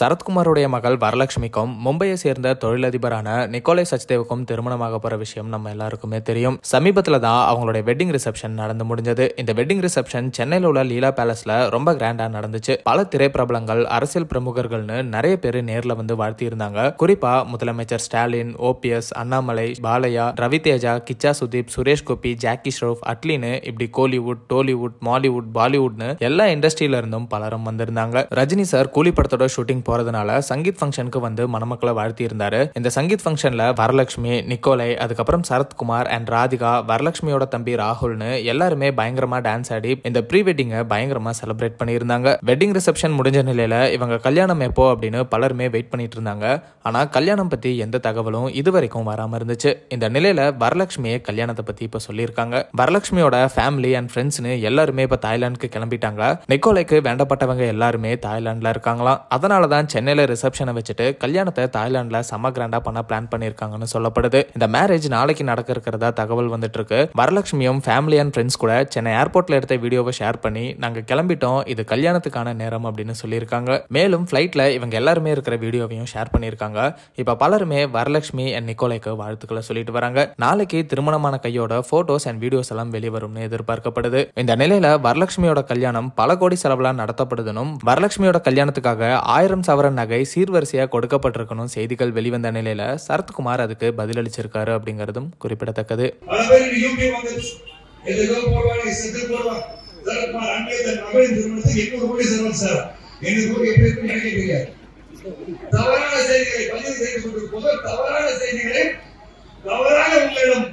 சரத்குமாரோடைய மகள் வரலட்சுமிக்கும் மும்பையை சேர்ந்த தொழிலதிபரான நிக்கோலை சச்தேவுக்கும் திருமணமாக போற விஷயம் நம்ம எல்லாருக்குமே தெரியும். சமீபத்துல தான் அவங்களுடைய வெட்டிங் ரிசப்ஷன் நடந்து முடிஞ்சது. இந்த வெட்டிங் ரிசப்ஷன் சென்னையில் உள்ள லீலா பேலஸ்ல ரொம்ப கிராண்டா நடந்துச்சு. பல திரைப்பிரபலங்கள், அரசியல் பிரமுகர்கள்னு நிறைய பேர் நேர்ல வந்து வாழ்த்தி இருந்தாங்க. குறிப்பா முதலமைச்சர் ஸ்டாலின், ஓபிஎஸ், அண்ணாமலை, பாலையா, ரவிதேஜா, கிச்சா சுதீப், சுரேஷ் கோபி, ஜாக்கி ஷ்ரோஃப், அட்லின்னு இப்படி கோலிவுட், டோலிவுட், மாலிவுட், பாலிவுட்னு எல்லா இண்டஸ்ட்ரியில இருந்தும் பலரும் வந்திருந்தாங்க. ரஜினி சார் கூலி படத்தோட ஷூட்டிங் போறதுனால சங்கீத் ஃபங்க்ஷனுக்கு வந்து மணமக்களை வாழ்த்தி இருந்தாரு. இந்த சங்கீத் ஃபங்க்ஷன்ல வரலட்சுமி, நிக்கோலை, அதுக்கப்புறம் சரத்குமார் அண்ட் ராதிகா, வரலட்சுமியோட தம்பி ராகுல்னு எல்லாருமே பயங்கரமா டான்ஸ் ஆடி இந்த ப்ரீ வெட்டிங்கை பயங்கரமா செலிப்ரேட் பண்ணியிருந்தாங்க. வெட்டிங் ரிசப்ஷன் முடிஞ்ச நிலையில இவங்க கல்யாணம் எப்போ அப்படின்னு பலருமே வெயிட் பண்ணிட்டு இருந்தாங்க. ஆனா கல்யாணம் பத்தி எந்த தகவலும் இதுவரைக்கும் வராம இருந்துச்சு. இந்த நிலையில வரலட்சுமியே கல்யாணத்தை பத்தி இப்ப சொல்லியிருக்காங்க. வரலட்சுமியோட ஃபேமிலி அண்ட் ஃப்ரெண்ட்ஸ்னு எல்லாருமே இப்ப தாய்லாந்துக்கு கிளம்பிட்டாங்க. நிக்கோலைக்கு வேண்டப்பட்டவங்க எல்லாருமே தாய்லாந்துல இருக்காங்களாம். அதனாலதான் சென்னையில ரிசப்ஷனை வச்சுட்டு கல்யாணத்தை தாய்லாந்துல செம கிராண்டா பண்ண பிளான் பண்ணிருக்காங்கன்னு சொல்லப்படுது. இந்த மேரேஜ் நாளைக்கு நடக்க இருக்கிறதா தகவல் வந்துட்டு இருக்கு. வரலட்சுமியும் ஃபேமிலி அண்ட் ஃப்ரெண்ட்ஸ் கூட சென்னை ஏர்போர்ட்ல எடுத்த வீடியோவை ஷேர் பண்ணி நாங்க கிளம்பிட்டோம், இது கல்யாணத்துக்கான நேரம் அப்படின்னு சொல்லியிருக்காங்க. மேலும் ஃபிளைட்ல இவங்க எல்லாருமே இருக்கிற வீடியோவையும் ஷேர் பண்ணியிருக்காங்க. இப்ப பலருமே வரலட்சுமி அண்ட் நிக்கோலைக்கு வாழ்த்துக்களை சொல்லிட்டு வராங்க. நாளைக்கு திருமணமான கையோட போட்டோஸ் அண்ட் வீடியோஸ் எல்லாம் வெளிவரும்னு எதிர்பார்க்கப்படுது. இந்த நிலையில வரலட்சுமியோட கல்யாணம் பல கோடி செலவுல நடத்தப்படுதுனும், வரலட்சுமியோட கல்யாணத்துக்காக 1000 சவரன் நகை சீர்வரிசையா கொடுக்கப்பட்டிருக்கணும் செய்திகள் வெளிவந்த நிலையில சரத்குமார் அதுக்கு பதிலளிச்சிருக்காரு அப்படிங்கறதும் குறிப்பிடத்தக்கது. தவறான செய்திகளை பதிவு செய்து கொண்டிருப்பது, தவறான செய்திகளை தவறாக உங்களிடம்